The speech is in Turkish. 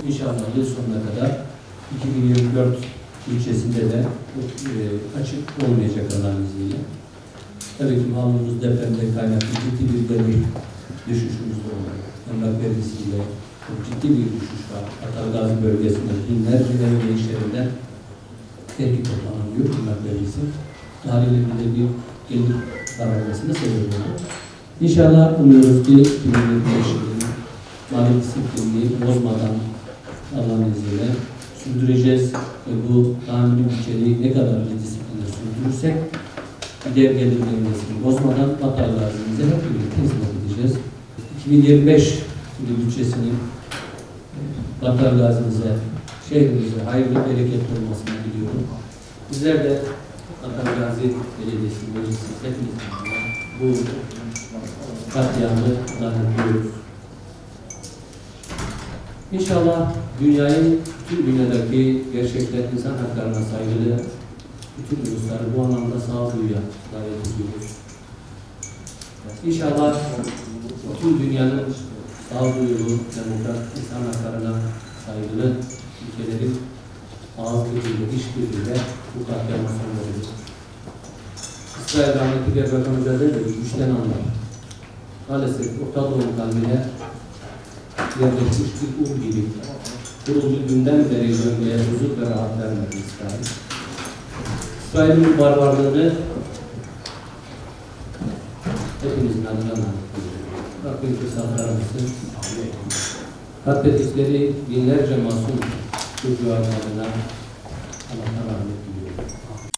İnşallah yıl sonuna kadar 2024 ilçesinde de açık olmayacak Allah'ın izniyle. Tabii ki malumumuz depremde kaynaklı ciddi bir gelir düşüşümüz de oldu. Emlak vergisiyle çok ciddi bir düşüş var. Atalgazi bölgesinde binlerce ev ve işlerinden vergi toplanıyor emlak vergisi. Haliyle bir de bir gelir kararmasına sebep oldu. İnşallah umuyoruz ki 2025 yılını mali disiplinini bozmadan Allah'ın izniyle sürdüreceğiz ve bu tahmini bütçeyi ne kadar bir disiplinle sürdürürsek gider gelir dengesini bozmadan Atalgazi'mize hep birlikte hizmet edeceğiz. 2025 bütçesini Atalgazi'mize, şehrimize hayırlı, bereketli olmasını diliyorum. Bizler de Atalgazi Belediyesi meclisi hepimiz bu katliamı lanetliyoruz. İnşallah tüm dünyadaki gerçekler insan haklarına saygılı bütün ulusları bu anlamda sağduyuya davet ediyoruz. İnşallah tüm dünyanın sağduyulu, demokrat insan haklarına saygılı ülkelerin ağız birliğiyle, iş birliğiyle bu katliama son verir. İsrail rahmetli Erbakan'ımıza der de güçten anlar. Maalesef Orta Doğu kalbine yerleşmiş bir ur gibi kurulduğu günden beri bölgeye huzur ve rahat vermedi İsrail. İsrail'in barbarlığını hepimizin adına anlatıyoruz. Rabbim fırsatlarımızı katlettikleri binlerce masum çocuğa adına Allah'tan rahmet diliyorum.